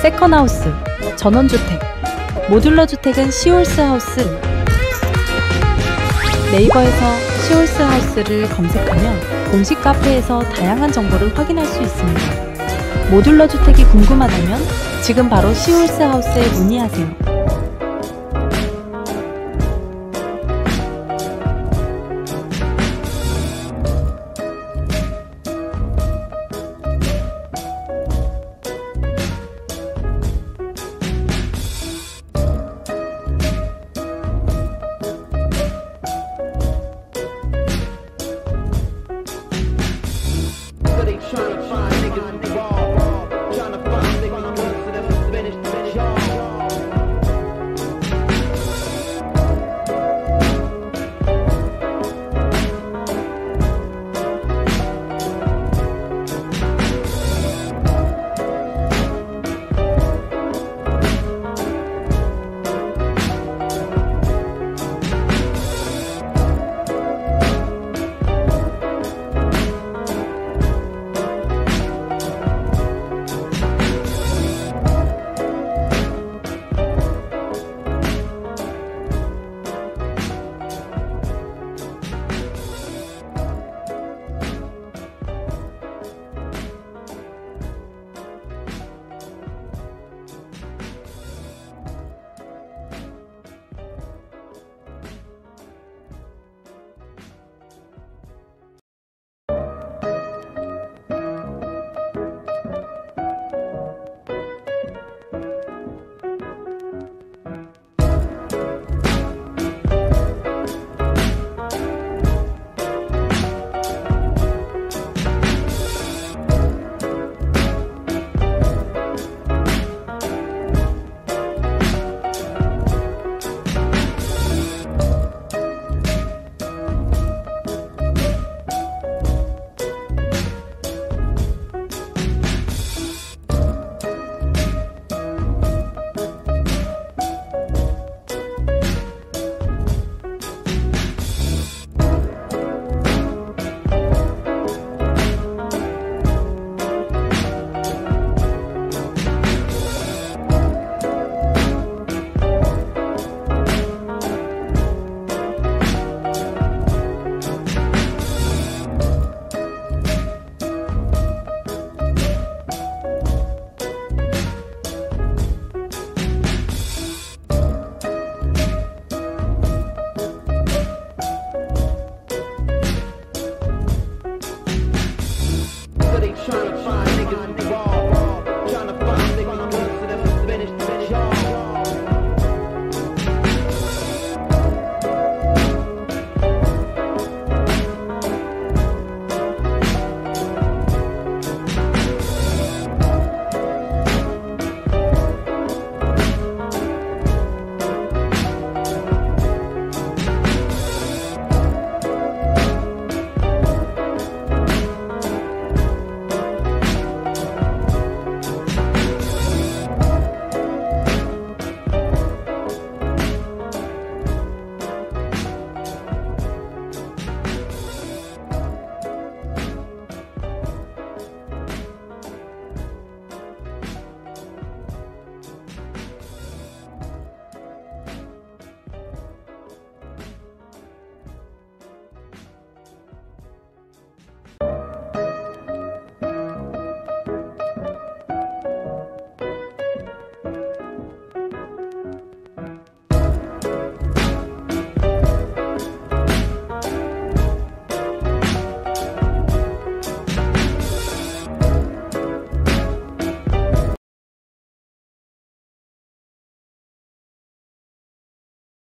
세컨하우스, 전원주택, 모듈러 주택은 시홀스하우스. 네이버에서 시홀스하우스를 검색하면 공식 카페에서 다양한 정보를 확인할 수 있습니다. 모듈러 주택이 궁금하다면 지금 바로 시홀스하우스에 문의하세요.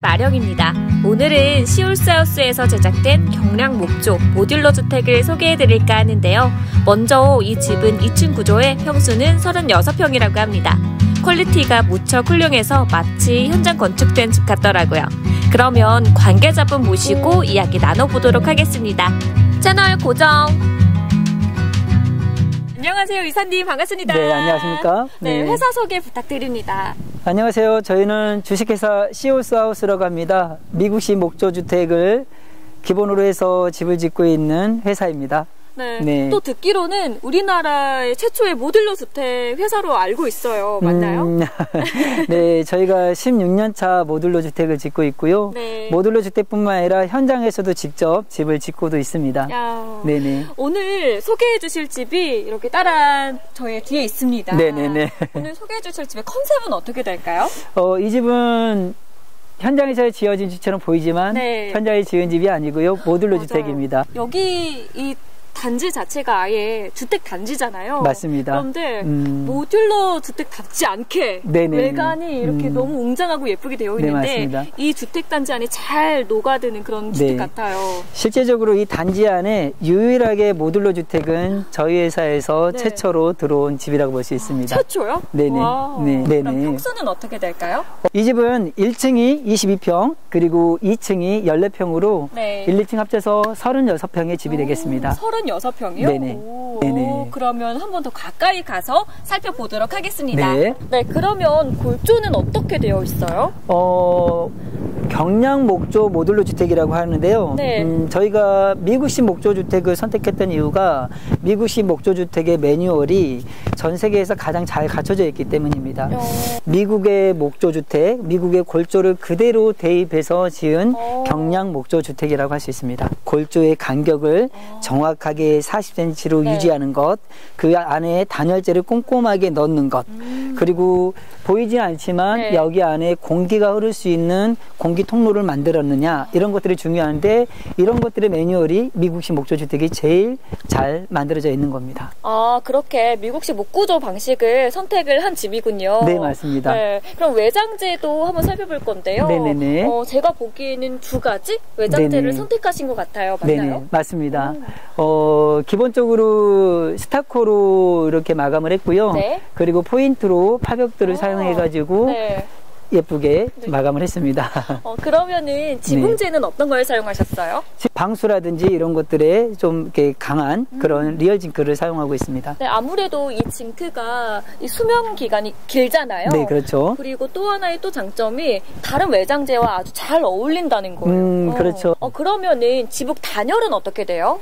마령입니다. 오늘은 시홀스하우스에서 제작된 경량 목조 모듈러 주택을 소개해드릴까 하는데요. 먼저 이 집은 2층 구조에 평수는 36평이라고 합니다. 퀄리티가 무척 훌륭해서 마치 현장 건축된 집 같더라고요. 그러면 관계자분 모시고 이야기 나눠보도록 하겠습니다. 채널 고정! 안녕하세요, 이사님. 반갑습니다. 네, 안녕하십니까? 네, 회사 소개 부탁드립니다. 안녕하세요. 저희는 주식회사 시홀스하우스라고 합니다. 미국식 목조주택을 기본으로 해서 집을 짓고 있는 회사입니다. 네. 네. 또 듣기로는 우리나라의 최초의 모듈러 주택 회사로 알고 있어요. 맞나요? 네, 저희가 16년 차 모듈러 주택을 짓고 있고요. 네. 모듈러 주택뿐만 아니라 현장에서도 직접 집을 짓고도 있습니다. 야, 네네. 오늘 소개해 주실 집이 이렇게 따란 저의 뒤에 있습니다. 네네네. 오늘 소개해 주실 집의 컨셉은 어떻게 될까요? 이 집은 현장에서 지어진 집처럼 보이지만 네. 현장에 지은 집이 아니고요. 모듈러 맞아요. 주택입니다. 여기 이 단지 자체가 아예 주택 단지잖아요. 맞습니다. 그런데 모듈러 주택답지 않게 네네. 외관이 이렇게 너무 웅장하고 예쁘게 되어 네, 있는데 맞습니다. 이 주택 단지 안에 잘 녹아드는 그런 주택 네. 같아요. 실제적으로 이 단지 안에 유일하게 모듈러 주택은 저희 회사에서 네. 최초로 들어온 집이라고 볼 수 있습니다. 최초요? 네네. 와우. 네. 그럼 네네. 평수는 어떻게 될까요? 이 집은 1층이 22평 그리고 2층이 14평으로 네. 1, 2층 합쳐서 36평의 집이 되겠습니다. 36평이요? 네네. 네네. 그러면 한 번 더 가까이 가서 살펴보도록 하겠습니다. 네. 네, 그러면 골조는 어떻게 되어 있어요? 경량 목조 모듈러 주택이라고 하는데요. 네. 저희가 미국식 목조 주택을 선택했던 이유가 미국식 목조 주택의 매뉴얼이 전 세계에서 가장 잘 갖춰져 있기 때문입니다. 미국의 목조 주택, 미국의 골조를 그대로 대입해서 지은 경량 목조 주택이라고 할 수 있습니다. 골조의 간격을 정확하게 40cm로 네. 유지하는 것, 그 안에 단열재를 꼼꼼하게 넣는 것, 그리고 보이진 않지만 네. 여기 안에 공기가 흐를 수 있는 공기 통로를 만들었느냐, 이런 것들이 중요한데 이런 것들의 매뉴얼이 미국식 목조 주택이 제일 잘 만들어져 있는 겁니다. 아, 그렇게 미국식 목구조 방식을 선택을 한 집이군요. 네, 맞습니다. 네, 그럼 외장재도 한번 살펴볼 건데요. 네네네. 제가 보기에는 두 가지 외장재를 네네. 선택하신 것 같아요. 맞나요? 네네, 맞습니다. 기본적으로 스타코로 이렇게 마감을 했고요. 네. 그리고 포인트로 파벽들을 사용해가지고 네. 예쁘게 마감을 했습니다. 그러면은 지붕재는 어떤 걸 사용하셨어요? 방수라든지 이런 것들에 좀 이렇게 강한 그런 리얼 징크를 사용하고 있습니다. 네, 아무래도 이 징크가 이 수명 기간이 길잖아요. 네, 그렇죠. 그리고 또 하나의 또 장점이 다른 외장재와 아주 잘 어울린다는 거예요. 그렇죠. 그러면은 지붕 단열은 어떻게 돼요?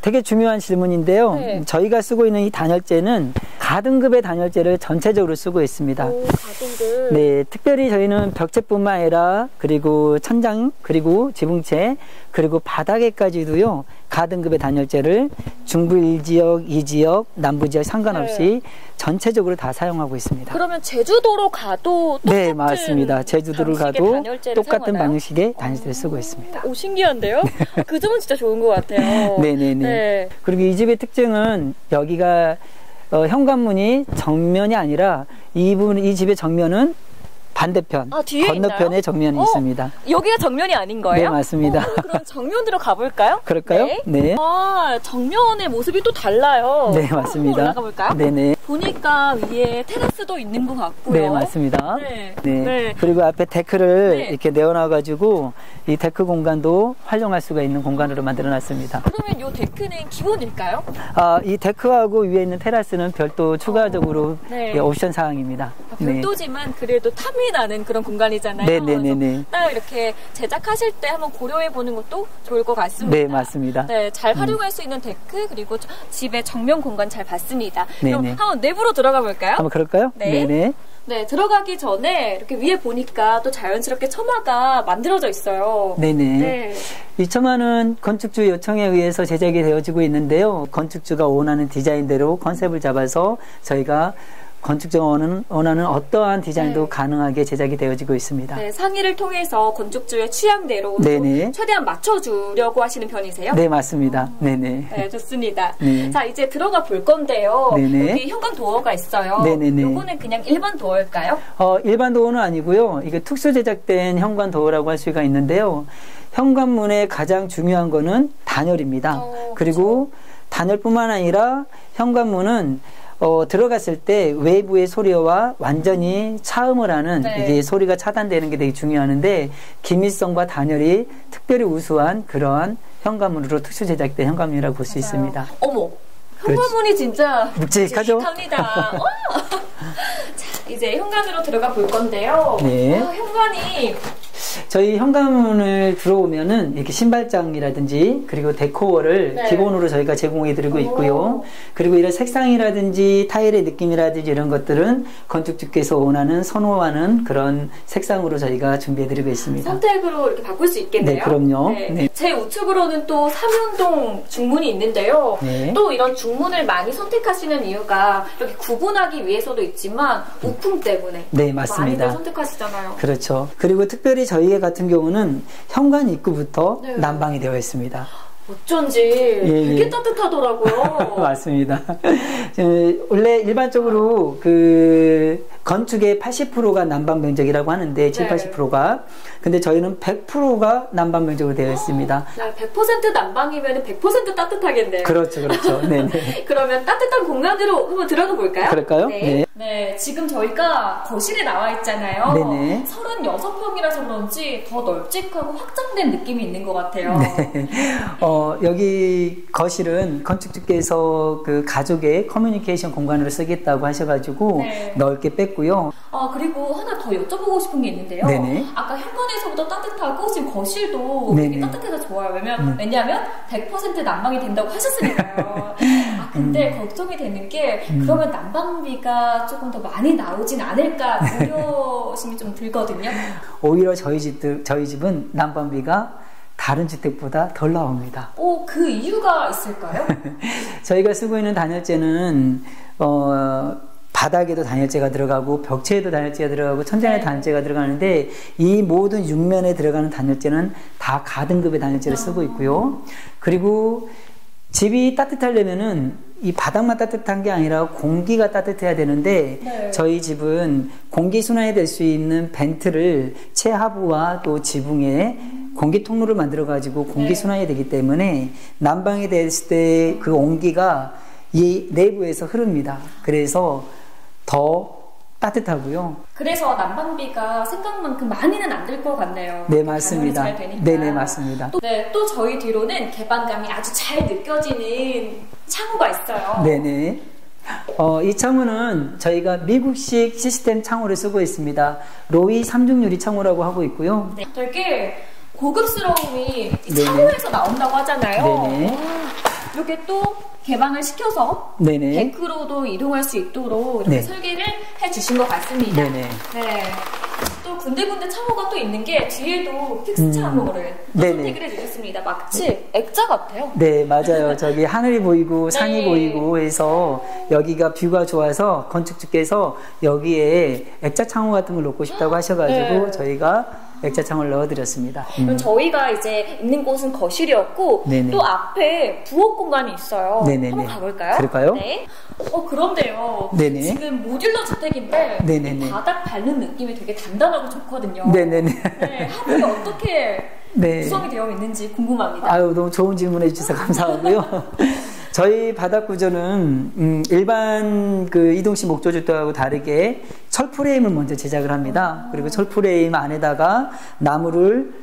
되게 중요한 질문인데요. 네. 저희가 쓰고 있는 이 단열재는 가등급의 단열재를 전체적으로 쓰고 있습니다. 가등급. 네, 특별히 저희는 벽체뿐만 아니라 그리고 천장, 그리고 지붕체, 그리고 바닥에까지도요 가등급의 단열재를 중부 1지역, 2지역, 남부 지역 상관없이 전체적으로 다 사용하고 있습니다. 그러면 제주도로 가도 똑같은 네, 맞습니다. 제주도를 방식의 가도 단열재를 똑같은 사용하나요? 방식의 단열재를 쓰고 있습니다. 오, 신기한데요? 그 점은 진짜 좋은 것 같아요. 네네네. 네. 그리고 이 집의 특징은 여기가 현관문이 정면이 아니라 이 집의 정면은 반대편, 뒤에 건너편에 있나요? 정면이 있습니다. 여기가 정면이 아닌 거예요? 네, 맞습니다. 그럼 정면으로 가볼까요? 그럴까요? 네. 정면의 모습이 또 달라요. 네, 맞습니다. 올라가 볼까요? 네네. 보니까 위에 테라스도 있는 것 같고요. 네, 맞습니다. 네. 네. 네. 그리고 앞에 데크를 네. 이렇게 내어놔가지고 이 데크 공간도 활용할 수가 있는 공간으로 만들어놨습니다. 그러면 이 데크는 기본일까요? 이 데크하고 위에 있는 테라스는 별도 추가적으로 네. 예, 옵션 사항입니다. 별도지만 그래도 탐이 나는 그런 공간이잖아요. 네네네네. 그래서 딱 이렇게 제작하실 때 한번 고려해 보는 것도 좋을 것 같습니다. 네, 맞습니다. 네, 잘 활용할 수 있는 데크 그리고 집의 정면 공간 잘 봤습니다. 네네. 그럼 한번 내부로 들어가 볼까요? 한번 그럴까요? 네. 네네. 네, 들어가기 전에 이렇게 위에 보니까 또 자연스럽게 처마가 만들어져 있어요. 네네. 네. 이 처마는 건축주 요청에 의해서 제작이 되어지고 있는데요. 건축주가 원하는 디자인대로 컨셉을 잡아서 저희가 건축주가 원하는 어떠한 디자인도 네. 가능하게 제작이 되어지고 있습니다. 네, 상의를 통해서 건축주의 취향대로 네네. 최대한 맞춰주려고 하시는 편이세요? 네, 맞습니다. 네네. 네, 좋습니다. 네. 자, 이제 들어가 볼 건데요. 네네. 여기 현관 도어가 있어요. 네네네. 요거는 그냥 일반 도어일까요? 일반 도어는 아니고요. 이게 특수 제작된 현관 도어라고 할 수가 있는데요. 현관문의 가장 중요한 거는 단열입니다. 그리고 단열뿐만 아니라 현관문은 들어갔을 때 외부의 소리와 완전히 차음을 하는 네. 이게 소리가 차단되는 게 되게 중요하는데 기밀성과 단열이 특별히 우수한 그러한 현관문으로 특수 제작된 현관문이라고 볼 수 있습니다. 어머, 현관문이 진짜 묵직하죠? 묵직합니다. 자, 이제 현관으로 들어가 볼 건데요. 네. 현관이 저희 현관문을 들어오면은 이렇게 신발장이라든지 그리고 데코어를 네. 기본으로 저희가 제공해 드리고 있고요. 그리고 이런 색상이라든지 타일의 느낌이라든지 이런 것들은 건축주께서 원하는 선호하는 그런 색상으로 저희가 준비해 드리고 있습니다. 선택으로 이렇게 바꿀 수 있겠네요. 네, 그럼요. 네. 네. 제 우측으로는 또 삼연동 중문이 있는데요. 네. 또 이런 중문을 많이 선택하시는 이유가 이렇게 구분하기 위해서도 있지만 우풍 때문에 네, 맞습니다. 많이들 선택하시잖아요. 그렇죠. 그리고 특별히 저희 같은 경우는 현관 입구부터 네. 난방이 되어 있습니다. 어쩐지 되게 따뜻하더라고요. 맞습니다. 원래 일반적으로 그 건축의 80%가 난방 면적이라고 하는데 7, 네. 80%가 근데 저희는 100%가 난방 면적으로 되어 있습니다. 100% 난방이면 100% 따뜻하겠네요. 그렇죠, 그렇죠. 네네. 그러면 따뜻한 공간으로 한번 들어가 볼까요? 그럴까요? 네. 네. 네, 지금 저희가 거실에 나와 있잖아요. 네네. 36평이라서 그런지 더 널찍하고 확장된 느낌이 있는 것 같아요. 네. 여기 거실은 건축주께서 그 가족의 커뮤니케이션 공간으로 쓰겠다고 하셔가지고 네. 넓게 뺐고요. 그리고 하나 더 여쭤보고 싶은 게 있는데요. 네네. 아까 현관에서부터 따뜻하고 지금 거실도 네네. 되게 따뜻해서 좋아요. 왜냐면 100% 난방이 된다고 하셨으니까요. 근데 걱정이 되는 게 그러면 난방비가 조금 더 많이 나오진 않을까 우려심이 좀 들거든요. 오히려 저희 집은 난방비가 다른 주택보다 덜 나옵니다. 그 이유가 있을까요? 저희가 쓰고 있는 단열재는 바닥에도 단열재가 들어가고 벽체에도 단열재가 들어가고 천장에 네. 단열재가 들어가는데 이 모든 육면에 들어가는 단열재는 다 가등급의 단열재를 쓰고 있고요. 그리고 집이 따뜻하려면은 이 바닥만 따뜻한 게 아니라 공기가 따뜻해야 되는데 네. 저희 집은 공기 순환이 될 수 있는 벤트를 최하부와 또 지붕에 공기 통로를 만들어 가지고 공기 네. 순환이 되기 때문에 난방이 됐을 때 그 온기가 이 내부에서 흐릅니다. 그래서 더 따뜻하고요. 그래서 난방비가 생각만큼 많이는 안 들 것 같네요. 네, 맞습니다. 잘 되니까. 네네, 맞습니다. 또 저희 뒤로는 개방감이 아주 잘 느껴지는 창호가 있어요. 네네. 이 창호는 저희가 미국식 시스템 창호를 쓰고 있습니다. 로이 3중 유리 창호라고 하고 있고요. 네, 되게 고급스러움이 이 네네. 창호에서 나온다고 하잖아요. 네네. 이렇게 또 개방을 시켜서 네네. 데크로도 이동할 수 있도록 이렇게 네. 설계를 해주신 것 같습니다. 네네. 네. 또 군데군데 창호가 또 있는 게 뒤에도 픽스 창호를 네네. 선택을 해주셨습니다. 마치 액자 같아요. 네, 맞아요. 저기 하늘이 보이고 산이 네. 보이고 해서 여기가 뷰가 좋아서 건축주께서 여기에 액자 창호 같은 걸 놓고 싶다고 하셔가지고 네. 저희가 액자 창호를 넣어드렸습니다. 그럼 저희가 이제 있는 곳은 거실이었고 네네. 또 앞에 부엌 공간이 있어요. 네네네. 한번 가볼까요? 그럴까요? 네. 그런데요. 네네. 지금 모듈러 주택인데 네네네. 바닥 밟는 느낌이 되게 단단하고 좋거든요. 네네네. 네, 하부에 어떻게 네. 구성이 되어 있는지 궁금합니다. 아유, 너무 좋은 질문 해주셔서 감사하고요. 저희 바닥 구조는 일반 그 이동식 목조주택하고 다르게 철 프레임을 먼저 제작을 합니다. 그리고 철 프레임 안에다가 나무를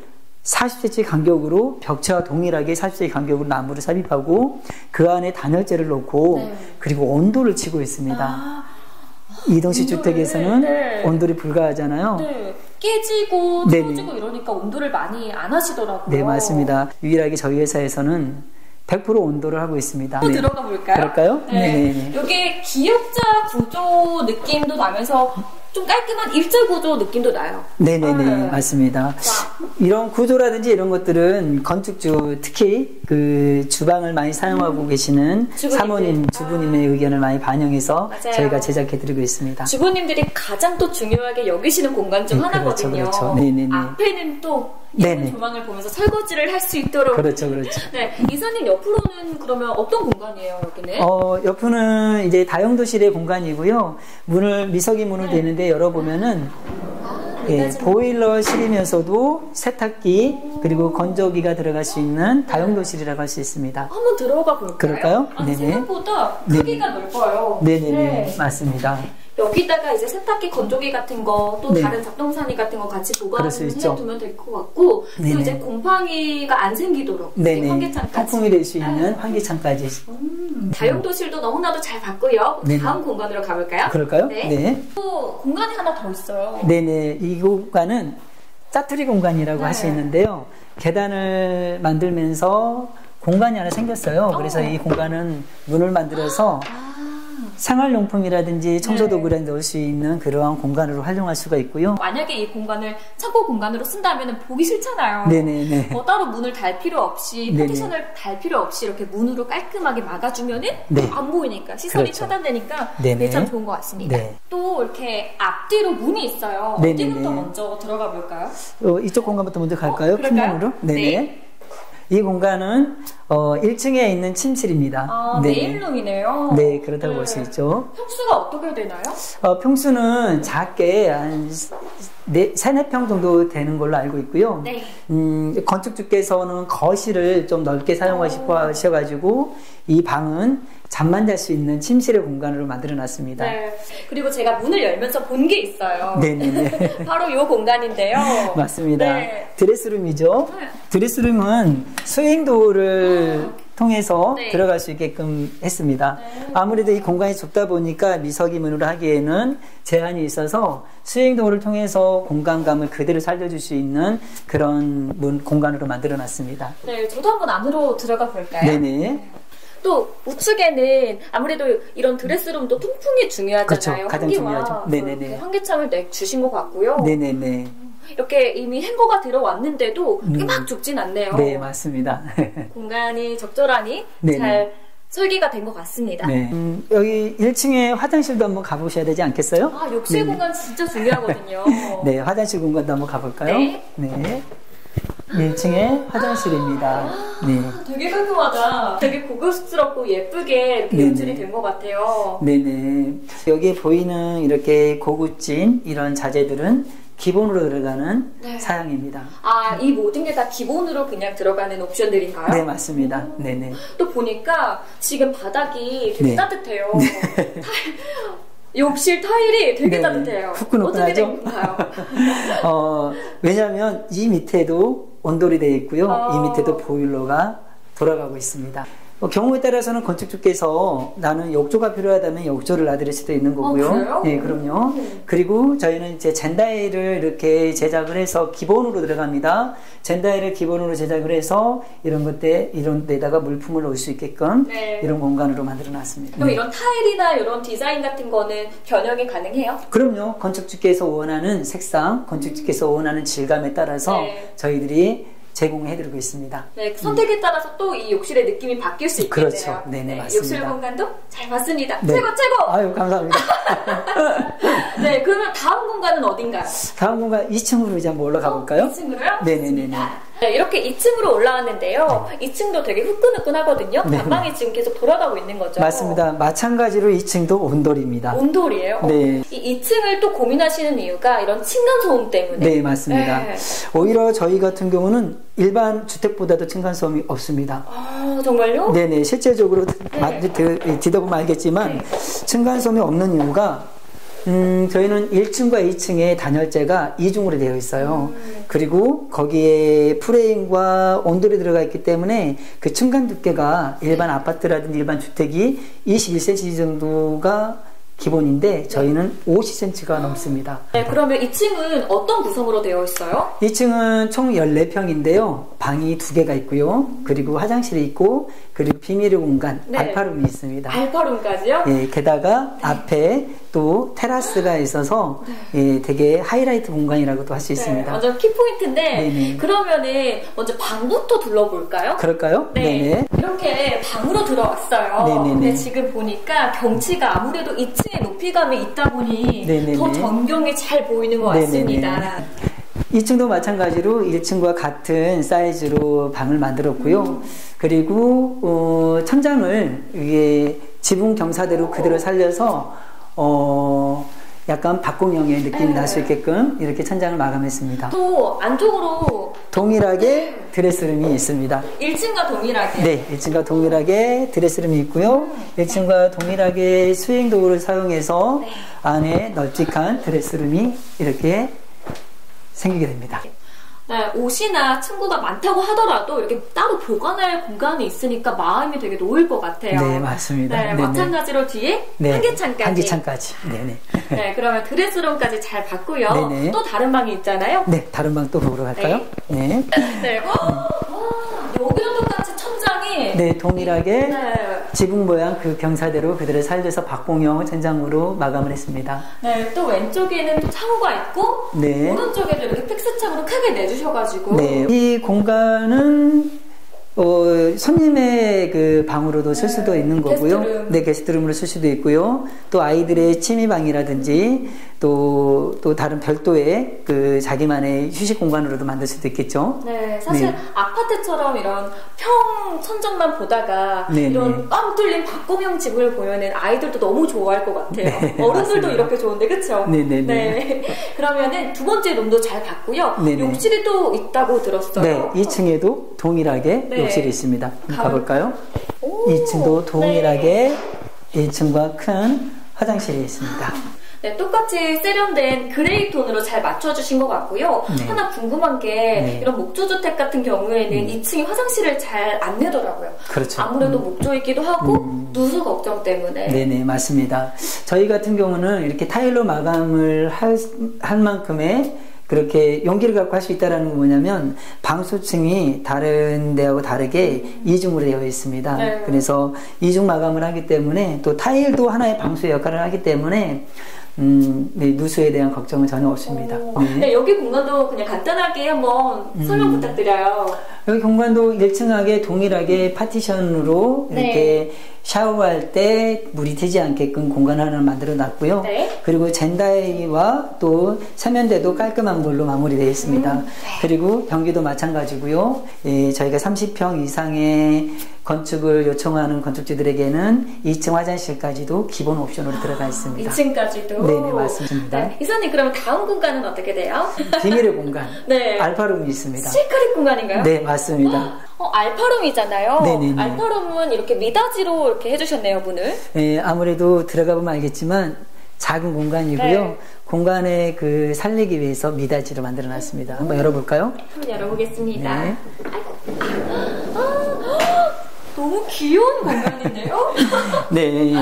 40cm 간격으로 벽체와 동일하게 40cm 간격으로 나무를 삽입하고 그 안에 단열재를 놓고 네. 그리고 온도를 치고 있습니다. 이동식 온도를, 주택에서는 네. 온돌이 불가하잖아요. 네. 깨지고 네네. 틀어지고 이러니까 온도를 많이 안 하시더라고요. 네, 맞습니다. 유일하게 저희 회사에서는 100% 온도를 하고 있습니다. 또 네. 들어가 볼까요? 그럴까요? 네. 네네네. 여기 기역자 구조 느낌도 나면서 좀 깔끔한 일자 구조 느낌도 나요. 네네네, 네. 맞습니다. 와. 이런 구조라든지 이런 것들은 건축주, 특히 그 주방을 많이 사용하고 계시는 주부님들. 사모님, 주부님의 의견을 많이 반영해서 맞아요. 저희가 제작해드리고 있습니다. 주부님들이 가장 또 중요하게 여기시는 공간 중 네, 하나거든요. 그렇죠, 그렇죠. 네네네. 앞에는 또 네네. 예쁜 조망을 보면서 설거지를 할 수 있도록. 그렇죠, 그렇죠. 네, 이사님 옆으로는 그러면 어떤 공간이에요, 여기는? 옆은 이제 다용도실의 공간이고요. 미석이 문을 대는데 열어보면은 예, 보일러실이면서도 세탁기 그리고 건조기가 들어갈 수 있는 다용도실이라고 할 수 있습니다. 한번 들어가 볼까요? 그럴까요? 아니, 네네. 생각보다 네네. 크기가 넓어요. 네네네, 네. 맞습니다. 여기다가 이제 세탁기, 건조기 같은 거, 또 네. 다른 작동산이 같은 거 같이 그럴 수 보관을 있죠. 해두면 될 것 같고, 또 네네. 이제 곰팡이가 안 생기도록 네네. 환기창까지. 통풍이 될 수 있는 환기창까지. 다용도실도 너무나도 잘 봤고요. 네네. 다음 공간으로 가볼까요? 그럴까요? 네. 네. 또 공간이 하나 더 있어요. 네네. 이 공간은 짜투리 공간이라고 할 수 있는데요. 계단을 만들면서 공간이 하나 생겼어요. 그래서 이 공간은 문을 만들어서 생활용품이라든지 청소도구를 넣을 수 있는 그러한 공간으로 활용할 수가 있고요. 만약에 이 공간을 창고 공간으로 쓴다면 보기 싫잖아요. 네네네. 따로 문을 달 필요 없이, 파티션을 달 필요 없이 이렇게 문으로 깔끔하게 막아주면은 안 보이니까, 시선이 그렇죠. 차단되니까 그게 참 좋은 것 같습니다. 또 이렇게 앞뒤로 문이 있어요. 어디부터 먼저 들어가 볼까요? 이쪽 공간부터 먼저 갈까요? 큰 그럴까요? 문으로? 네네. 이 공간은 1층에 있는 침실입니다. 메인룸이네요. 네, 그렇다고 볼 수 있죠. 평수가 어떻게 되나요? 평수는 작게 한 3-4평 정도 되는 걸로 알고 있고요. 네. 건축주께서는 거실을 좀 넓게 사용하고 싶어 하셔가지고 이 방은 잠만 잘 수 있는 침실의 공간으로 만들어 놨습니다. 네. 그리고 제가 문을 열면서 본 게 있어요. 네네네. 바로 이 공간인데요. 맞습니다. 네. 드레스룸이죠. 드레스룸은 스윙도어를 통해서 네. 들어갈 수 있게끔 했습니다. 아무래도 이 공간이 좁다 보니까 미석이문으로 하기에는 제한이 있어서 스윙도어를 통해서 공간감을 그대로 살려줄 수 있는 그런 공간으로 만들어 놨습니다. 네, 저도 한번 안으로 들어가 볼까요? 네네. 또 우측에는 아무래도 이런 드레스룸도 통풍이 중요하잖아요. 그렇죠. 가장 중요하죠. 네네네. 환기창을 주신 것 같고요. 네네네. 이렇게 이미 행거가 들어왔는데도 막 좁진 않네요. 네, 맞습니다. 공간이 적절하니 네네. 잘 설계가 된 것 같습니다. 네. 여기 1층에 화장실도 한번 가보셔야 되지 않겠어요? 욕실 공간 진짜 중요하거든요. 네, 화장실 공간도 한번 가볼까요? 네. 1층에 화장실입니다. 네. 되게 깔끔하다. 되게 고급스럽고 예쁘게 이렇게 연출이 된 것 같아요. 네네. 여기에 보이는 이렇게 고급진 이런 자재들은 기본으로 들어가는 사양입니다. 이 모든 게 다 기본으로 그냥 들어가는 옵션들인가요? 네, 맞습니다. 네네. 또 보니까 지금 바닥이 되게 따뜻해요. 욕실 타일이 되게 따뜻해요. 어떻게 된 건가요? 왜냐하면 이 밑에도 온돌이 되어 있고요. 이 밑에도 보일러가 돌아가고 있습니다. 경우에 따라서는 건축주께서 나는 욕조가 필요하다면 욕조를 놔드릴 수도 있는 거고요. 그래요? 네, 그럼요. 그리고 저희는 이제 젠다일을 이렇게 제작을 해서 기본으로 들어갑니다. 젠다일을 기본으로 제작을 해서 이런 데다가 물품을 넣을 수 있게끔 이런 공간으로 만들어 놨습니다. 그럼 이런 타일이나 이런 디자인 같은 거는 변형이 가능해요? 그럼요. 건축주께서 원하는 색상, 건축주께서 원하는 질감에 따라서 저희들이 제공해드리고 있습니다. 네, 선택에 따라서 또 이 욕실의 느낌이 바뀔 수 있겠네요. 그렇죠. 네네, 맞습니다. 욕실 공간도 잘 봤습니다. 네. 최고! 아유, 감사합니다. 네, 그러면 다음 공간은 어딘가요? 다음 공간 2층으로 이제 한번 올라가 볼까요? 2층으로요? 네네네. 네, 이렇게 2층으로 올라왔는데요. 2층도 되게 후끈후끈하거든요. 전방이 지금 계속 돌아가고 있는 거죠. 맞습니다. 마찬가지로 2층도 온돌입니다. 온돌이에요? 네. 이 2층을 또 고민하시는 이유가 이런 층간소음 때문에? 네, 맞습니다. 오히려 저희 같은 경우는 일반 주택보다도 층간소음이 없습니다. 정말요? 네네. 실제적으로 뒤져보면 알겠지만 층간소음이 없는 이유가 저희는 1층과 2층에 단열재가 이중으로 되어 있어요. 그리고 거기에 프레임과 온돌이 들어가 있기 때문에 그 층간 두께가 일반 아파트라든지 일반 주택이 21cm 정도가 기본인데 저희는 50cm가 넘습니다. 네, 그러면 2층은 어떤 구성으로 되어 있어요? 2층은 총 14평인데요. 방이 2개가 있고요. 그리고 화장실이 있고 그리고 비밀의 공간, 알파룸이 있습니다. 알파룸까지요? 예, 게다가 앞에 또 테라스가 있어서 되게 하이라이트 공간이라고도 할 수 있습니다. 완전 키포인트인데 그러면은 먼저 방부터 둘러볼까요? 그럴까요? 네. 네네. 이렇게 방으로 들어왔어요. 네네네. 근데 지금 보니까 경치가 아무래도 2층에 높이감이 있다 보니 네네네. 더 전경이 잘 보이는 것 같습니다. 2층도 마찬가지로 1층과 같은 사이즈로 방을 만들었고요. 그리고 천장을 위에 지붕 경사대로 그대로 살려서 약간 박공형의 느낌이 날 수 있게끔 이렇게 천장을 마감했습니다. 또 안쪽으로 동일하게 드레스룸이 있습니다. 1층과 동일하게? 네, 1층과 동일하게 드레스룸이 있고요. 1층과 동일하게 스윙도어를 사용해서 안에 널찍한 드레스룸이 이렇게 생기게 됩니다. 네, 옷이나 친구가 많다고 하더라도 이렇게 따로 보관할 공간이 있으니까 마음이 되게 놓일 것 같아요. 네, 맞습니다. 네, 마찬가지로 뒤에 한기창까지. 한기창까지. 네네. 네, 그러면 드레스룸까지 잘 봤고요. 네네. 또 다른 방이 있잖아요. 네, 다른 방 또 보러 갈까요? 네. 네. 와, 여기도 똑같이 천장이. 네, 동일하게 네. 지붕 모양 그 경사대로 그대로 살려서 박공형 천장으로 마감을 했습니다. 네, 또 왼쪽에는 또 창호가 있고, 네. 오른쪽에도 이렇게 픽스창으로 크게 내주셔가지고. 네, 이 공간은 손님의 그 방으로도 쓸 수도 있는 거고요. 게스트룸. 네, 게스트룸으로 쓸 수도 있고요. 또 아이들의 취미방이라든지 또 다른 별도의 그 자기만의 휴식 공간으로도 만들 수도 있겠죠. 네, 사실 네. 아파트처럼 이런 평 천정만 보다가 네, 이런 네. 빵 뚫린 박공형 집을 보면은 아이들도 너무 좋아할 것 같아요. 네, 어른들도 맞습니다. 이렇게 좋은데, 그쵸? 네. 그러면은 두 번째 룸도 잘 봤고요. 네. 욕실이 또 있다고 들었어요. 네, 2층에도 동일하게 네. 욕실이 있습니다. 가볼까요? 오, 2층도 동일하게 네. 1층과 큰 화장실이 있습니다. 네, 똑같이 세련된 그레이 톤으로 잘 맞춰주신 것 같고요. 네. 하나 궁금한 게 네. 이런 목조주택 같은 경우에는 2층에 화장실을 잘 안 내더라고요. 그렇죠. 아무래도 목조이기도 하고 누수 걱정 때문에. 네네, 맞습니다. 저희 같은 경우는 이렇게 타일로 마감을 할 만큼의 그렇게 용기를 갖고 할 수 있다는 건 뭐냐면 방수층이 다른 데하고 다르게 이중으로 되어 있습니다. 네. 그래서 이중 마감을 하기 때문에 또 타일도 하나의 방수의 역할을 하기 때문에 네, 누수에 대한 걱정은 전혀 없습니다. 네, 여기 공간도 그냥 간단하게 한번 설명 부탁드려요. 여기 공간도 일층하게 동일하게 파티션으로 네. 이렇게 샤워할 때 물이 튀지 않게끔 공간 하나를 만들어 놨고요. 네. 그리고 젠다이와 또 세면대도 깔끔한 걸로 마무리되어 있습니다. 그리고 변기도 마찬가지고요. 저희가 30평 이상의 건축을 요청하는 건축주들에게는 2층 화장실까지도 기본 옵션으로 들어가 있습니다. 2층까지도. 네네, 맞습니다. 네, 이사님, 그러면 다음 공간은 어떻게 돼요? 비밀의 공간, 네. 알파룸이 있습니다. 시크릿 공간인가요? 네, 맞습니다. 알파룸이잖아요. 네네네. 알파룸은 이렇게 미닫이로 이렇게 해주셨네요, 문을. 아무래도 들어가 보면 알겠지만 작은 공간이고요. 네. 공간에 그 살리기 위해서 미닫이로 만들어 놨습니다. 한번 열어볼까요? 한번 열어보겠습니다. 네. 너무 귀여운 공간인데요? 네.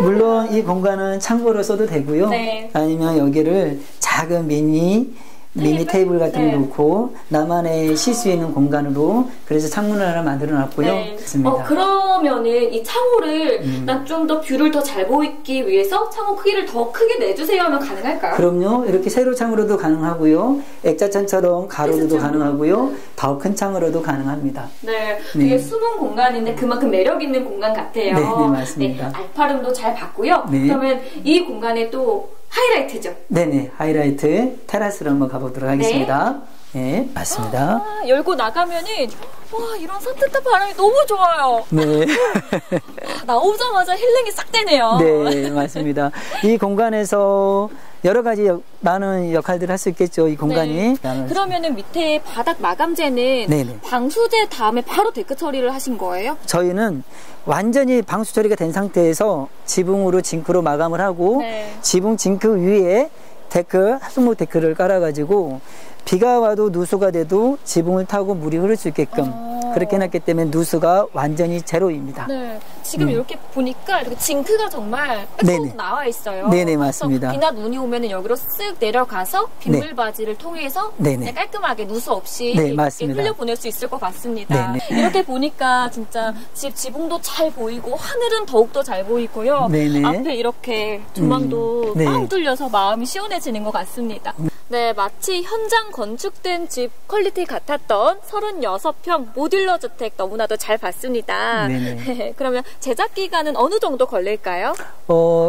물론 이 공간은 창고로 써도 되고요. 네. 아니면 여기를 작은 미니 테이블 같은 거 네. 놓고 나만의 쉴 수 있는 공간으로 그래서 창문을 하나 만들어 놨고요. 네. 있습니다. 그러면은 이 창호를 난 좀 더 뷰를 더 잘 보이기 위해서 창호 크기를 더 크게 내주세요 하면 가능할까요? 그럼요. 이렇게 세로 창으로도 가능하고요. 액자창처럼 가로로도 액자창. 가능하고요. 더 큰 창으로도 가능합니다. 네, 되게 숨은 공간인데 그만큼 매력 있는 공간 같아요. 네, 맞습니다. 네, 알파룸도 잘 봤고요. 네. 그러면 이 공간에 또 하이라이트죠. 네네, 하이라이트 테라스로 한번 가보도록 하겠습니다. 네, 맞습니다. 열고 나가면은 와, 이런 산뜻한 바람이 너무 좋아요. 네. 나오자마자 힐링이 싹 되네요. 네, 맞습니다. 이 공간에서 여러 가지 많은 역할들을 할 수 있겠죠, 이 공간이. 네. 그러면은 밑에 바닥 마감재는 네네. 방수제 다음에 바로 데크 처리를 하신 거예요? 저희는 완전히 방수 처리가 된 상태에서 지붕으로 징크로 마감을 하고 네. 지붕 징크 위에 데크, 하수목 데크를 깔아가지고 비가 와도 누수가 돼도 지붕을 타고 물이 흐를 수 있게끔 그렇게 해놨기 때문에 누수가 완전히 제로입니다. 네. 지금 이렇게 보니까 이렇게 징크가 정말 네네. 쏙 나와 있어요. 네네, 맞습니다. 그래서 비나 눈이 오면은 여기로 쓱 내려가서 빗물 바지를 통해서 네네. 그냥 깔끔하게 누수 없이 네, 이렇게 맞습니다. 흘려보낼 수 있을 것 같습니다. 네네. 이렇게 보니까 진짜 집 지붕도 잘 보이고 하늘은 더욱더 잘 보이고요. 네네. 앞에 이렇게 조망도 네. 빵 뚫려서 마음이 시원해지는 것 같습니다. 네, 마치 현장 건축된 집 퀄리티 같았던 36평 모듈러 주택 너무나도 잘 봤습니다. 네네. 그러면 제작 기간은 어느 정도 걸릴까요?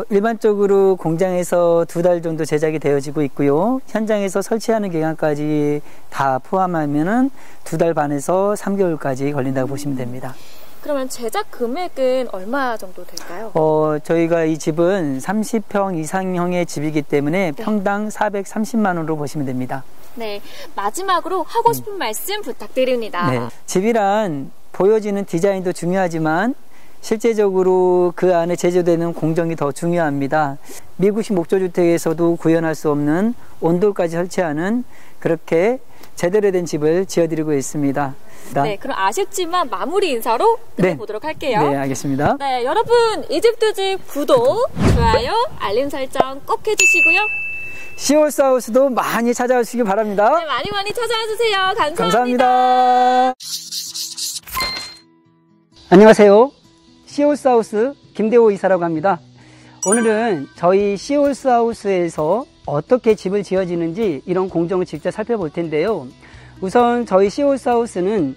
일반적으로 공장에서 2달 정도 제작이 되어지고 있고요. 현장에서 설치하는 기간까지 다 포함하면은 2달 반에서 3개월까지 걸린다고 보시면 됩니다. 그러면 제작 금액은 얼마 정도 될까요? 저희가 이 집은 30평 이상형의 집이기 때문에 평당 430만 원으로 보시면 됩니다. 네, 마지막으로 하고 싶은 말씀 부탁드립니다. 네. 집이란 보여지는 디자인도 중요하지만 실제적으로 그 안에 제조되는 공정이 더 중요합니다. 미국식 목조주택에서도 구현할 수 없는 온돌까지 설치하는 그렇게 제대로 된 집을 지어드리고 있습니다. 네, 그럼 아쉽지만 마무리 인사로 끝내보도록 할게요. 네, 알겠습니다. 네, 여러분 이 집 두 집 구독, 좋아요, 알림 설정 꼭 해주시고요. 시홀스하우스도 많이 찾아오시기 바랍니다. 네, 많이 찾아와 주세요. 감사합니다. 감사합니다. 안녕하세요. 시홀스하우스 김대호 이사라고 합니다. 오늘은 저희 시홀스하우스에서 어떻게 집을 지어지는지 이런 공정을 직접 살펴볼 텐데요. 우선 저희 시홀스하우스는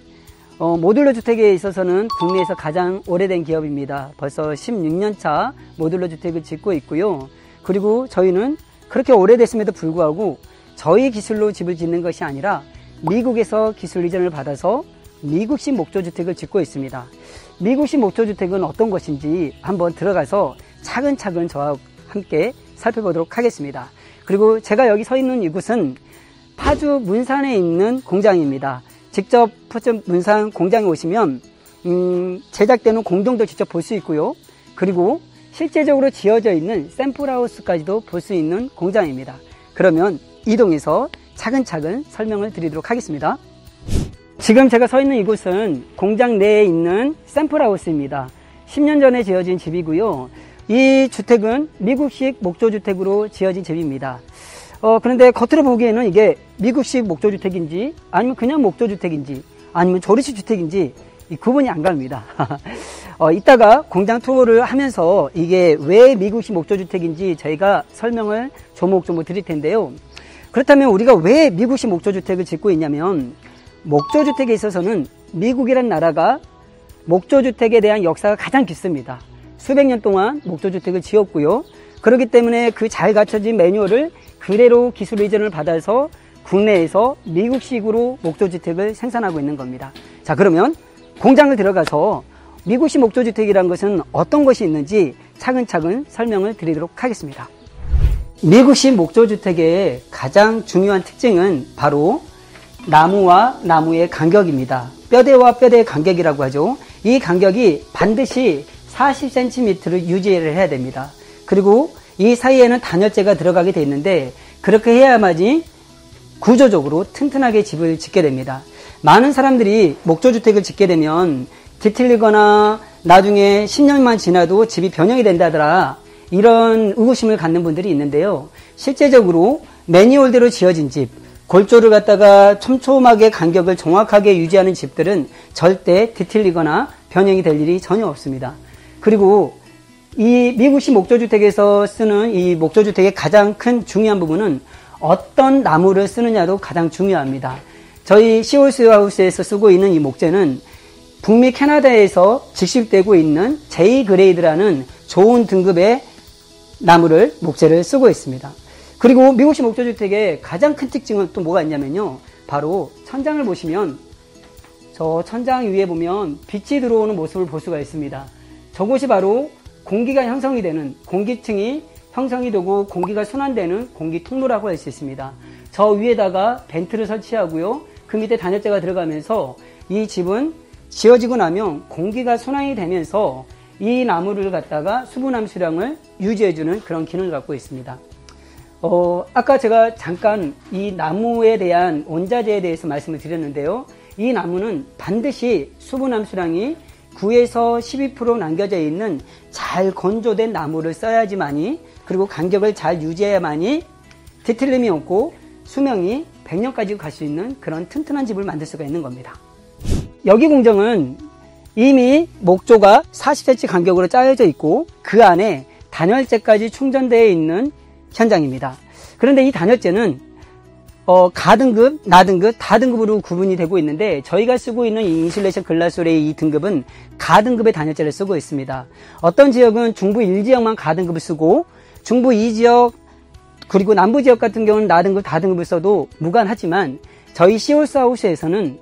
모듈러 주택에 있어서는 국내에서 가장 오래된 기업입니다. 벌써 16년차 모듈러 주택을 짓고 있고요. 그리고 저희는 그렇게 오래됐음에도 불구하고 저희 기술로 집을 짓는 것이 아니라 미국에서 기술 이전을 받아서 미국식 목조주택을 짓고 있습니다. 미국식 목조주택은 어떤 것인지 한번 들어가서 차근차근 저와 함께 살펴보도록 하겠습니다. 그리고 제가 여기 서 있는 이곳은 파주 문산에 있는 공장입니다. 직접 파주 문산 공장에 오시면 제작되는 공동도 직접 볼 수 있고요. 그리고 실제적으로 지어져 있는 샘플하우스까지도 볼 수 있는 공장입니다. 그러면 이동해서 차근차근 설명을 드리도록 하겠습니다. 지금 제가 서 있는 이곳은 공장 내에 있는 샘플하우스입니다. 10년 전에 지어진 집이고요. 이 주택은 미국식 목조주택으로 지어진 집입니다. 그런데 겉으로 보기에는 이게 미국식 목조주택인지 아니면 그냥 목조주택인지 아니면 조립식 주택인지 구분이 안 갑니다. 이따가 공장 투어를 하면서 이게 왜 미국식 목조주택인지 저희가 설명을 조목조목 드릴 텐데요. 그렇다면 우리가 왜 미국식 목조주택을 짓고 있냐면 목조주택에 있어서는 미국이란 나라가 목조주택에 대한 역사가 가장 깊습니다. 수백 년 동안 목조주택을 지었고요. 그렇기 때문에 그 잘 갖춰진 매뉴얼을 그대로 기술 이전을 받아서 국내에서 미국식으로 목조주택을 생산하고 있는 겁니다. 자, 그러면 공장을 들어가서 미국식 목조주택이라는 것은 어떤 것이 있는지 차근차근 설명을 드리도록 하겠습니다. 미국식 목조주택의 가장 중요한 특징은 바로 나무와 나무의 간격입니다. 뼈대와 뼈대의 간격이라고 하죠. 이 간격이 반드시 40cm를 유지를 해야 됩니다. 그리고 이 사이에는 단열재가 들어가게 되어 있는데 그렇게 해야만이 구조적으로 튼튼하게 집을 짓게 됩니다. 많은 사람들이 목조주택을 짓게 되면 뒤틀리거나 나중에 10년만 지나도 집이 변형이 된다더라 이런 의구심을 갖는 분들이 있는데요. 실제적으로 매뉴얼대로 지어진 집, 골조를 갖다가 촘촘하게 간격을 정확하게 유지하는 집들은 절대 뒤틀리거나 변형이 될 일이 전혀 없습니다. 그리고 이 미국식 목조주택에서 쓰는 이 목조주택의 가장 큰 중요한 부분은 어떤 나무를 쓰느냐도 가장 중요합니다. 저희 시홀스하우스에서 쓰고 있는 이 목재는 북미 캐나다에서 직수입되고 있는 J 그레이드라는 좋은 등급의 나무를 목재를 쓰고 있습니다. 그리고 미국식 목조주택의 가장 큰 특징은 또 뭐가 있냐면요. 바로 천장을 보시면 저 천장 위에 보면 빛이 들어오는 모습을 볼 수가 있습니다. 저곳이 바로 공기가 형성이 되는 공기층이 형성이 되고 공기가 순환되는 공기 통로라고 할 수 있습니다. 저 위에다가 벤트를 설치하고요. 그 밑에 단열재가 들어가면서 이 집은 지어지고 나면 공기가 순환이 되면서 이 나무를 갖다가 수분 함수량을 유지해주는 그런 기능을 갖고 있습니다. 아까 제가 잠깐 이 나무에 대한 원자재에 대해서 말씀을 드렸는데요. 이 나무는 반드시 수분 함수량이 9에서 12% 남겨져 있는 잘 건조된 나무를 써야지만이 그리고 간격을 잘 유지해야만이 뒤틀림이 없고 수명이 100년까지 갈 수 있는 그런 튼튼한 집을 만들 수가 있는 겁니다. 여기 공정은 이미 목조가 40cm 간격으로 짜여져 있고 그 안에 단열재까지 충전되어 있는 현장입니다. 그런데 이 단열재는 가등급, 나등급, 다등급으로 구분이 되고 있는데 저희가 쓰고 있는 이 인슐레이션 글라솔의 이 등급은 가등급의 단열재를 쓰고 있습니다. 어떤 지역은 중부 1지역만 가등급을 쓰고 중부 2지역 그리고 남부 지역 같은 경우는 나등급, 다등급을 써도 무관하지만 저희 시홀스하우스에서는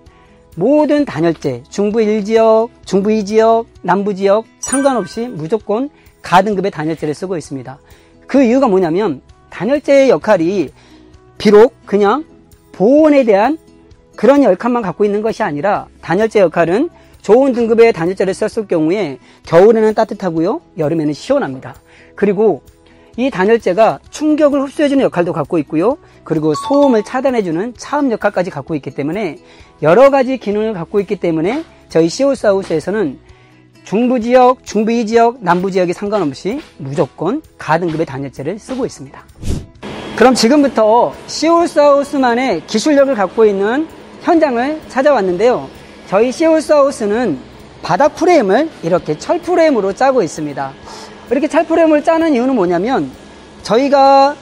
모든 단열재, 중부 1지역, 중부 2지역, 남부 지역 상관없이 무조건 가등급의 단열재를 쓰고 있습니다. 그 이유가 뭐냐면 단열재의 역할이 비록 그냥 보온에 대한 그런 역할만 갖고 있는 것이 아니라 단열재 역할은 좋은 등급의 단열재를 썼을 경우에 겨울에는 따뜻하고요. 여름에는 시원합니다. 그리고 이 단열재가 충격을 흡수해주는 역할도 갖고 있고요. 그리고 소음을 차단해주는 차음 역할까지 갖고 있기 때문에 여러 가지 기능을 갖고 있기 때문에 저희 시홀스하우스에서는 중부지역, 중부지역, 남부지역에 상관없이 무조건 가등급의 단열재를 쓰고 있습니다. 그럼 지금부터 시홀스하우스만의 기술력을 갖고 있는 현장을 찾아왔는데요. 저희 시홀스하우스는 바닥 프레임을 이렇게 철 프레임으로 짜고 있습니다. 이렇게 철 프레임을 짜는 이유는 뭐냐면 저희가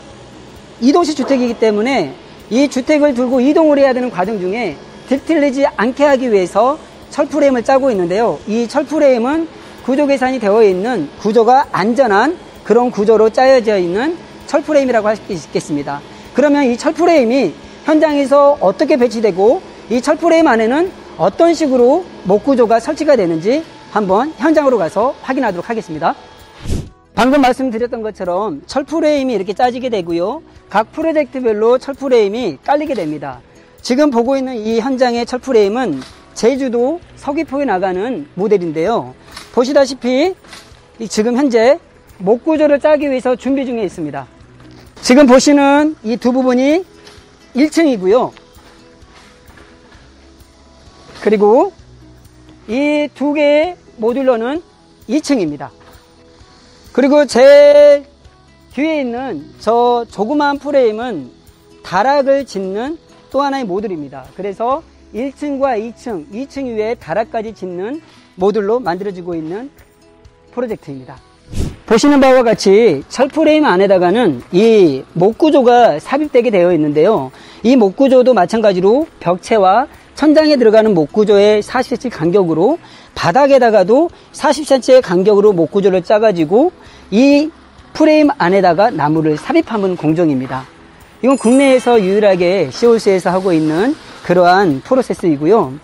이동식 주택이기 때문에 이 주택을 들고 이동을 해야 되는 과정 중에 뒤틀리지 않게 하기 위해서 철 프레임을 짜고 있는데요. 이 철 프레임은 구조 계산이 되어 있는 구조가 안전한 그런 구조로 짜여져 있는 철 프레임이라고 할 수 있겠습니다. 그러면 이 철 프레임이 현장에서 어떻게 배치되고 이 철 프레임 안에는 어떤 식으로 목 구조가 설치가 되는지 한번 현장으로 가서 확인하도록 하겠습니다. 방금 말씀드렸던 것처럼 철 프레임이 이렇게 짜지게 되고요. 각 프로젝트별로 철 프레임이 깔리게 됩니다. 지금 보고 있는 이 현장의 철 프레임은 제주도 서귀포에 나가는 모델인데요. 보시다시피 지금 현재 목 구조를 짜기 위해서 준비 중에 있습니다. 지금 보시는 이 두 부분이 1층이고요. 그리고 이 두 개의 모듈러는 2층입니다. 그리고 제 뒤에 있는 저 조그마한 프레임은 다락을 짓는 또 하나의 모듈입니다. 그래서 1층과 2층 위에 다락까지 짓는 모듈로 만들어지고 있는 프로젝트입니다. 보시는 바와 같이 철 프레임 안에다가는 이 목 구조가 삽입되게 되어 있는데요. 이 목 구조도 마찬가지로 벽체와 천장에 들어가는 목 구조의 40cm 간격으로 바닥에다가도 40cm의 간격으로 목 구조를 짜가지고 이 프레임 안에다가 나무를 삽입하는 공정입니다. 이건 국내에서 유일하게 시홀스에서 하고 있는 그러한 프로세스이고요.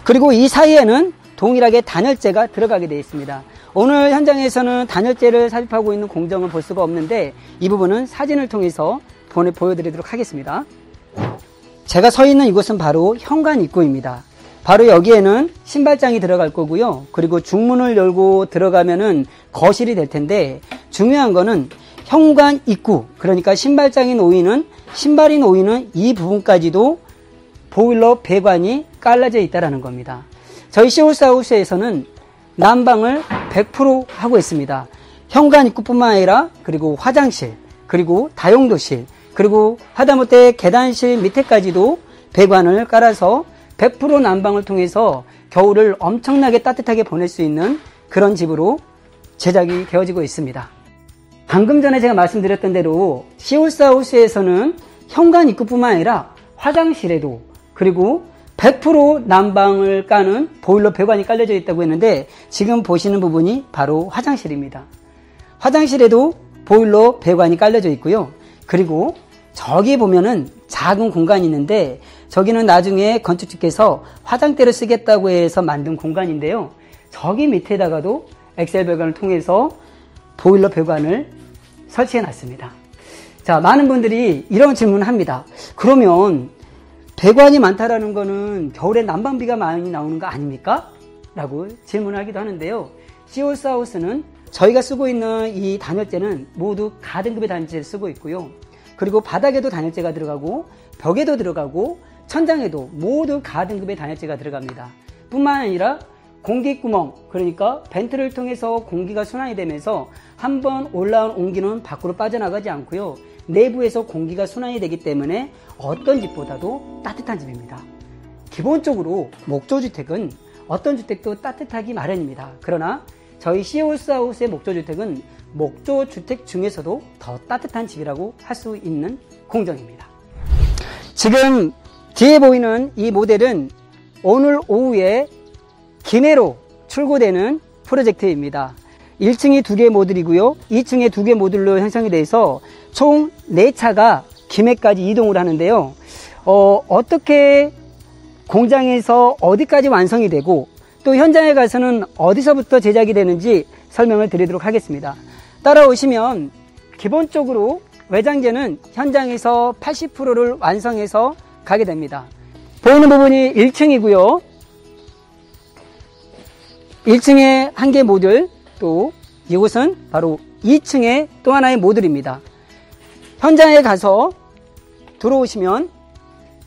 그리고 이 사이에는 동일하게 단열재가 들어가게 되어 있습니다. 오늘 현장에서는 단열재를 삽입하고 있는 공정을 볼 수가 없는데 이 부분은 사진을 통해서 보여드리도록 하겠습니다. 제가 서 있는 이곳은 바로 현관 입구입니다. 바로 여기에는 신발장이 들어갈 거고요. 그리고 중문을 열고 들어가면은 거실이 될 텐데 중요한 거는 현관 입구, 그러니까 신발장이 놓이는 신발이 놓이는 이 부분까지도 보일러 배관이 깔라져 있다는 겁니다. 저희 시홀스하우스에서는 난방을 100% 하고 있습니다. 현관 입구뿐만 아니라 그리고 화장실, 그리고 다용도실, 그리고 하다못해 계단실 밑에까지도 배관을 깔아서 100% 난방을 통해서 겨울을 엄청나게 따뜻하게 보낼 수 있는 그런 집으로 제작이 되어지고 있습니다. 방금 전에 제가 말씀드렸던 대로 시홀스하우스에서는 현관 입구뿐만 아니라 화장실에도 그리고 100% 난방을 까는 보일러 배관이 깔려져 있다고 했는데 지금 보시는 부분이 바로 화장실입니다. 화장실에도 보일러 배관이 깔려져 있고요. 그리고 저기 보면은 작은 공간이 있는데 저기는 나중에 건축주께서 화장대를 쓰겠다고 해서 만든 공간인데요. 저기 밑에다가도 엑셀 배관을 통해서 보일러 배관을 설치해 놨습니다. 자, 많은 분들이 이런 질문을 합니다. 그러면 배관이 많다라는 거는 겨울에 난방비가 많이 나오는 거 아닙니까? 라고 질문을 하기도 하는데요. 시홀스하우스는 저희가 쓰고 있는 이 단열재는 모두 가등급의 단열재를 쓰고 있고요. 그리고 바닥에도 단열재가 들어가고 벽에도 들어가고 천장에도 모두 가등급의 단열재가 들어갑니다. 뿐만 아니라 공기구멍, 그러니까 벤트를 통해서 공기가 순환이 되면서 한번 올라온 온기는 밖으로 빠져나가지 않고요. 내부에서 공기가 순환이 되기 때문에 어떤 집보다도 따뜻한 집입니다. 기본적으로 목조주택은 어떤 주택도 따뜻하기 마련입니다. 그러나 저희 시홀스하우스의 목조주택은 목조주택 중에서도 더 따뜻한 집이라고 할 수 있는 공정입니다. 지금 뒤에 보이는 이 모델은 오늘 오후에 김해로 출고되는 프로젝트입니다. 1층이 2개 모듈이고요. 2층에 2개 모듈로 형성이 돼서 총 4차가 김해까지 이동을 하는데요. 어떻게 공장에서 어디까지 완성이 되고 또 현장에 가서는 어디서부터 제작이 되는지 설명을 드리도록 하겠습니다. 따라오시면 기본적으로 외장재는 현장에서 80%를 완성해서 가게 됩니다. 보이는 부분이 1층이고요. 1층에 1개 모듈, 또 이곳은 바로 2층의 또 하나의 모듈입니다. 현장에 가서 들어오시면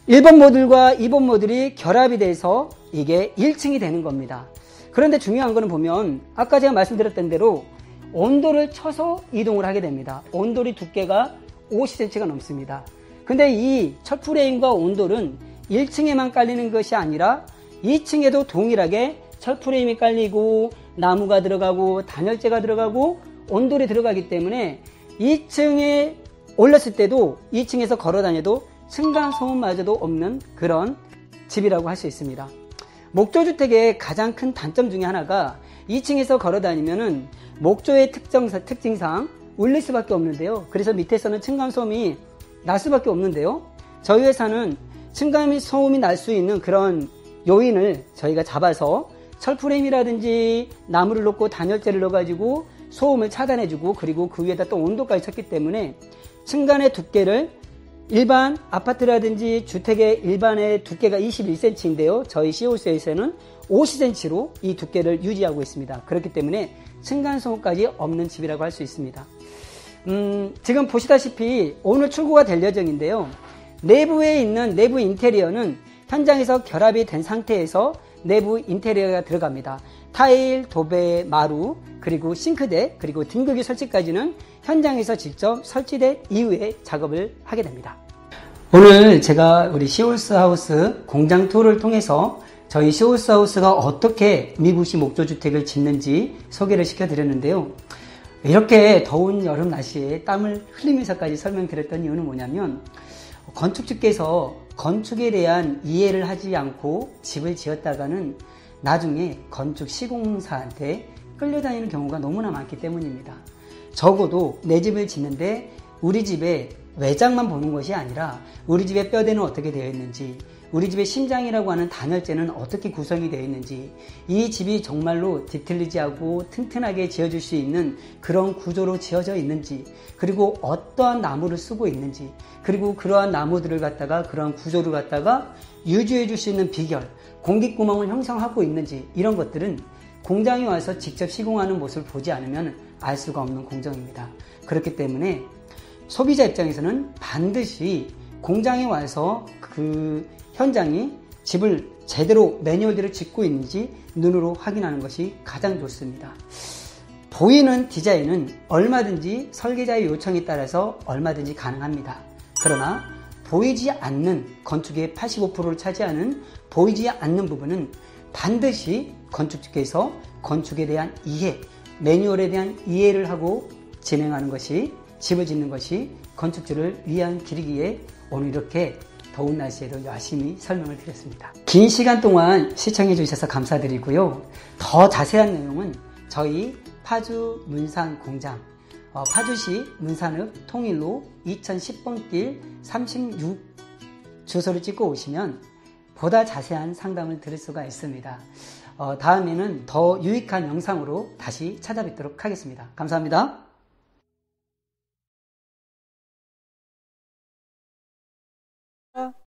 1번 모듈과 2번 모듈이 결합이 돼서 이게 1층이 되는 겁니다. 그런데 중요한 거는 보면 아까 제가 말씀드렸던 대로 온돌을 쳐서 이동을 하게 됩니다. 온돌이 두께가 50cm가 넘습니다. 근데 이 철프레임과 온돌은 1층에만 깔리는 것이 아니라 2층에도 동일하게 철프레임이 깔리고 나무가 들어가고 단열재가 들어가고 온돌이 들어가기 때문에 2층에 올랐을 때도 2층에서 걸어 다녀도 층간소음마저도 없는 그런 집이라고 할 수 있습니다. 목조주택의 가장 큰 단점 중에 하나가 2층에서 걸어 다니면은 목조의 특징상 울릴 수밖에 없는데요. 그래서 밑에서는 층간소음이 날 수밖에 없는데요. 저희 회사는 층간소음이 날 수 있는 그런 요인을 저희가 잡아서 철프레임이라든지 나무를 넣고 단열재를 넣어가지고 소음을 차단해주고 그리고 그 위에다 또 온도까지 쳤기 때문에 층간의 두께를 일반 아파트라든지 주택의 일반의 두께가 21cm인데요. 저희 시홀스에서는 50cm로 이 두께를 유지하고 있습니다. 그렇기 때문에 층간소음까지 없는 집이라고 할 수 있습니다. 지금 보시다시피 오늘 출고가 될 예정인데요. 내부에 있는 내부 인테리어는 현장에서 결합이 된 상태에서 내부 인테리어가 들어갑니다. 타일, 도배, 마루, 그리고 싱크대, 그리고 등극이 설치까지는 현장에서 직접 설치된 이후에 작업을 하게 됩니다. 오늘 제가 우리 시홀스하우스 공장 투어를 통해서 저희 시홀스하우스가 어떻게 미국식 목조주택을 짓는지 소개를 시켜드렸는데요. 이렇게 더운 여름 날씨에 땀을 흘리면서까지 설명드렸던 이유는 뭐냐면 건축주께서 건축에 대한 이해를 하지 않고 집을 지었다가는 나중에 건축 시공사한테 끌려다니는 경우가 너무나 많기 때문입니다. 적어도 내 집을 짓는데 우리 집의 외장만 보는 것이 아니라 우리 집의 뼈대는 어떻게 되어 있는지, 우리 집의 심장이라고 하는 단열재는 어떻게 구성이 되어 있는지, 이 집이 정말로 디틀리지하고 튼튼하게 지어질 수 있는 그런 구조로 지어져 있는지, 그리고 어떠한 나무를 쓰고 있는지, 그리고 그러한 나무들을 갖다가 그러한 구조를 갖다가 유지해 줄 수 있는 비결, 공기구멍을 형성하고 있는지, 이런 것들은 공장에 와서 직접 시공하는 모습을 보지 않으면 알 수가 없는 공정입니다. 그렇기 때문에 소비자 입장에서는 반드시 공장에 와서 그 현장이 집을 제대로 매뉴얼대로 짓고 있는지 눈으로 확인하는 것이 가장 좋습니다. 보이는 디자인은 얼마든지 설계자의 요청에 따라서 얼마든지 가능합니다. 그러나 보이지 않는 건축의 85%를 차지하는 보이지 않는 부분은 반드시 건축주께서 건축에 대한 이해, 매뉴얼에 대한 이해를 하고 진행하는 것이, 집을 짓는 것이 건축주를 위한 길이기에 오늘 이렇게 더운 날씨에도 열심히 설명을 드렸습니다. 긴 시간 동안 시청해 주셔서 감사드리고요. 더 자세한 내용은 저희 파주 문산 공장, 파주시 문산읍 통일로 2010번 길 36 주소를 찍고 오시면 보다 자세한 상담을 들을 수가 있습니다. 다음에는 더 유익한 영상으로 다시 찾아뵙도록 하겠습니다. 감사합니다.